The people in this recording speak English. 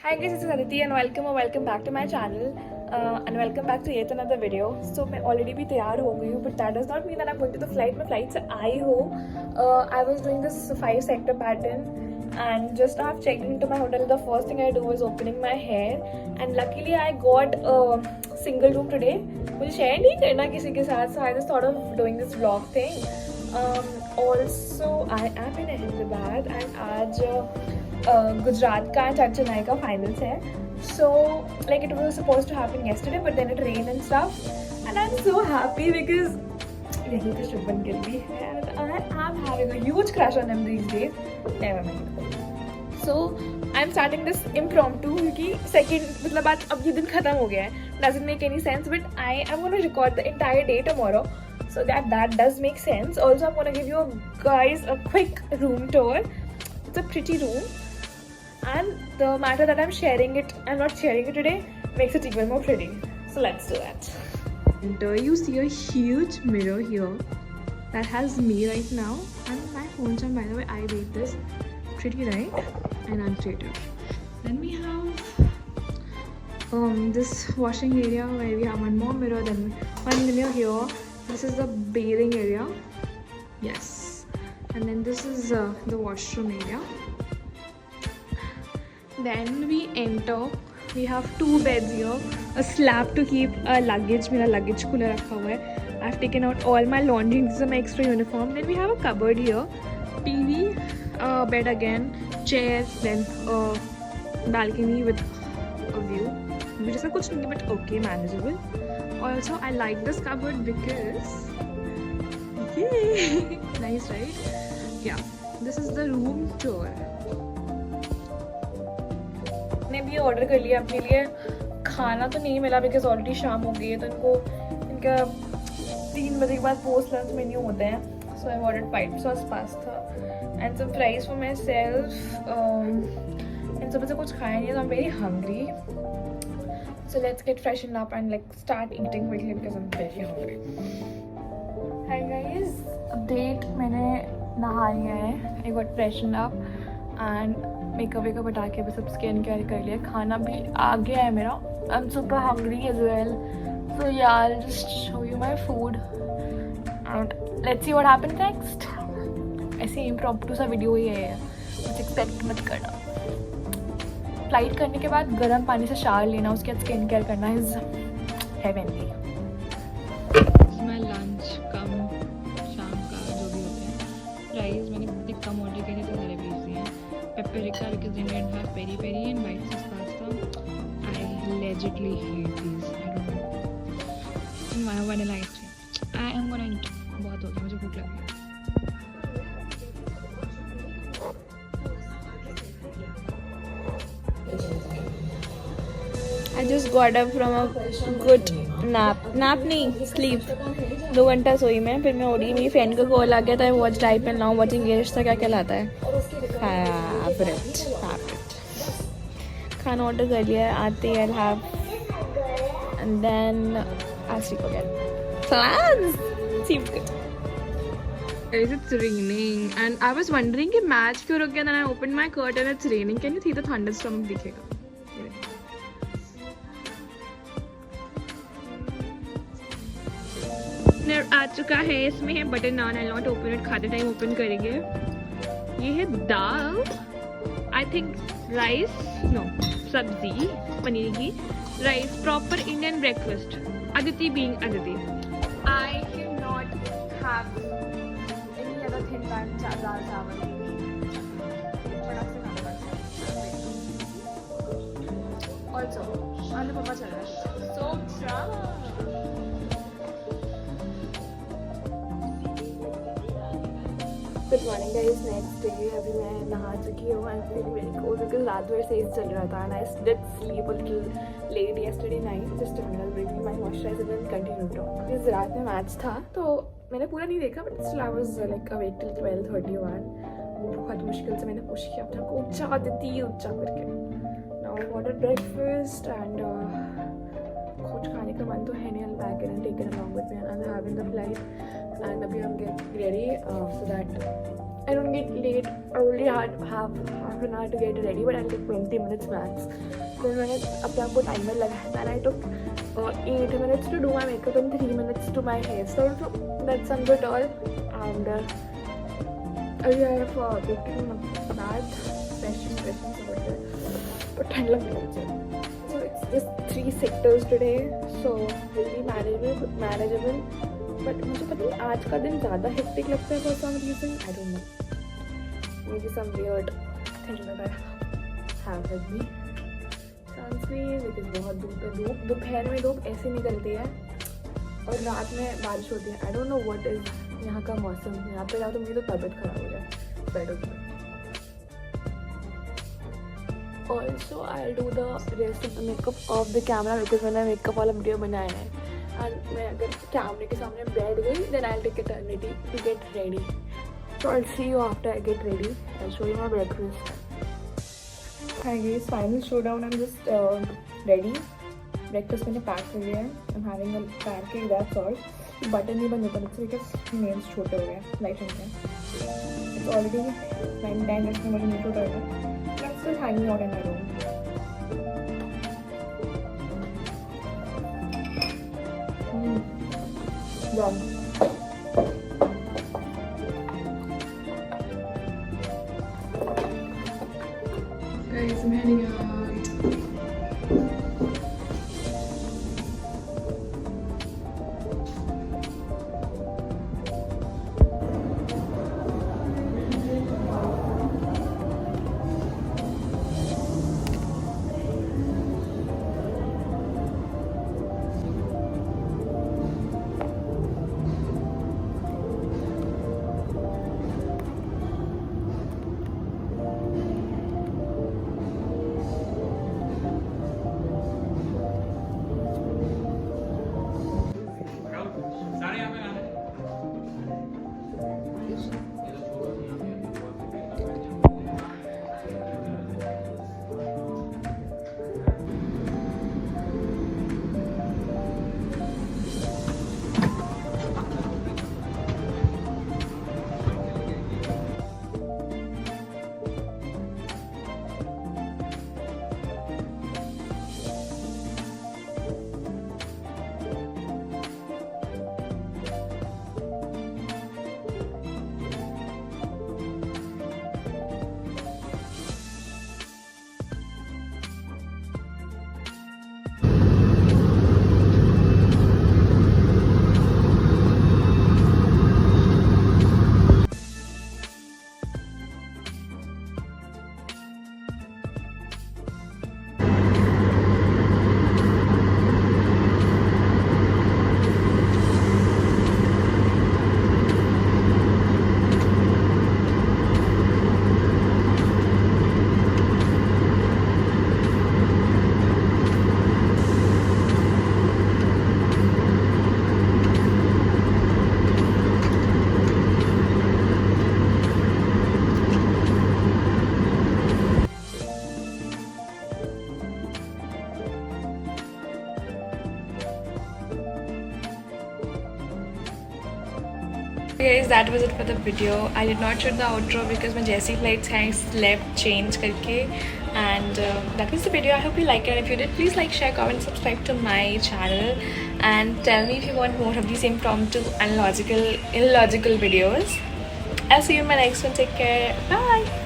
Hi guys, this is Aditi and welcome back to my channel and welcome back to yet another video. So मैं already भी तैयार हो गई हूँ, but that does not mean that I'm going to the flight. मैं flight से आई हूँ. I was doing this 5 sector pattern and just now I've checked into my hotel. The first thing I do is opening my hair and luckily I got a single room today. मुझे share नहीं करना किसी के साथ, so I just thought of doing this vlog thing. Also I am in Ahmedabad and आज गुजरात का and Chennai का finals है. So like it was supposed to happen yesterday but then it rained and stuff and I'm so happy because यही तो शुभन गिल भी है and I am having a huge crush on him these days. Never mind. So I'm starting this impromptu क्योंकि second मतलब आज अब ये दिन खत्म हो गया है. Doesn't make any sense but I am going to record the entire day tomorrow. So that does make sense. Also I'm going to give you guys a quick room tour. It's a pretty room. And the matter that I'm not sharing it today, makes it even more pretty. So let's do that. And you see a huge mirror here that has me right now and my phone charm. By the way, I rate this pretty, right? And I'm creative. Then we have this washing area where we have one more mirror, then one mirror here. This is the bathing area. Yes. And then this is the washroom area. Then we enter. We have 2 beds here, a slab to keep luggage. मेरा luggage cooler रखा हुआ है. I've taken out all my laundry. This is my extra uniform. Then we have a cupboard here, TV, bed again, chairs, then balcony with a view. जैसा कुछ नहीं but okay, manageable. Also, I like this cupboard because yay, nice, right? Yeah, this is the room tour. ने भी order कर लिया अपने लिए. खाना तो नहीं मिला बिकॉज ऑलरेडी शाम हो गई है तो इनका 3 बजे के बाद पोस्ट लंच मेन्यू होते हैं. So I ordered white sauce pasta and some fries for myself. इन सब से कुछ खाया नहीं है तो I am very hungry. So let's get freshen up and like start eating quickly because I am very hungry. Hi guys, update. मैंने नहा लिया है. I got freshen up and makeup वेकअप हटा के बस अब स्किन केयर कर लिया. खाना भी आ गया है मेरा. I am super hungry as well. So yeah I will just show you my food and let's see what happens next. ऐसे इम्प्रॉम्प्टू सा वीडियो ही है, कुछ एक्सपेक्ट मत करना. फ्लाइट करने के बाद गर्म पानी से शावर लेना, उसके बाद स्किन केयर करना इज हेवनली. मैं लंच कम शाम का जो भी होता है प्राइस मैंने कम ऑर्डर करे तो सारे भेज दिए हैं. Paprika because they didn't have peri peri and white sauce pasta. I allegedly hate these. I don't know. And vanilla ice cream. I am gonna eat. बहुत हो गया, मुझे भूख लगी. I just got up from a good nap. Nap नहीं, sleep. 2 घंटा सोई मैं. फिर मैं उड़ी, मेरी फ्रेंड का कॉल आ गया था. Watch type and now watching ये रिश्ता क्या कहलाता है. खाना ऑर्डर कर लिया है. आते ही I'll have and then I'll sleep again. Plans seems good. Guys, it's raining and I was wondering कि match क्यों रुक गया. Then I opened my curtain and it's raining. Can you see the thunderstorm दिखेगा? आ चुका है. इसमें है butter naan. I not open it. खाते टाइम ओपन करेंगे. ये है दाल, आई थिंक राइस, नो सब्जी पनीर की. Rice, proper Indian breakfast. Aditi being Aditi, I can not have any other thing than dal chawal. Also आलू पापा चल रहा है. So good morning guys. Next day. अभी मैं नहा चुकी हूँ. I am feeling very cold because रात भर से चल रहा था and I did sleep a little late yesterday night. Just a minute, bring me my moisturiser and continue talk. इस रात में मैच था तो मैंने पूरा नहीं देखा but still I was like awake till 12:31. बहुत मुश्किल से मैंने पुश किया अपने को ऊंचा देती ऊंचा करके. Now I ordered breakfast and कुछ खाने का मन तो है नहीं. I pack and take it along with me and I am having the flight. And abhi I'm getting ready so that I don't get late. I only have half an hour to get ready, but I'll take 20 minutes max. Then when I apply timer lagaya, and I took 8 minutes to do my makeup and 3 minutes to my hair. So that's not all. And I have taken a bath, fresh over there. But so it's just 3 sectors today, so will be manageable. But मुझे पता नहीं आज का दिन ज़्यादा hectic लगता है for some reason. I don't know. Maybe some weird thing that I have with me. Sunscreen, because बहुत धूप है. दोपहर में धूप ऐसे निकलती है और रात में बारिश होती है. I don't know what is यहाँ का मौसम. यहाँ पे जाओ तो मेरी तो तबीयत खराब हो जाए. Better to Also, I'll do the rest of the makeup off the camera because मैंने makeup वाला video बनाया है. And मैं अगर कैमरे के सामने बैठ गई then I'll take eternity to get ready. So I'll see you after I get ready. I'll show you my breakfast. Hi guys, final showdown. I'm just ready. Breakfast मैंने pack कर लिया है. I'm having a pancake, that's all. Button नहीं बंद होता मुझसे because nails छोटे हो गए हैं, light होते हैं. It's already 9:10 इसमें मुझे नहीं छोटा हो गया. I'm still hanging out in my room. Done. Guys, I'm heading out. Guys, that was it for the video. I did not shoot the outro because my Jessie flights had slept change karke, and that was the video. I hope you liked it. If you did, please like, share, comment, subscribe to my channel, and tell me if you want more of these impromptu and illogical videos. I'll see you in my next one. Take care. Bye.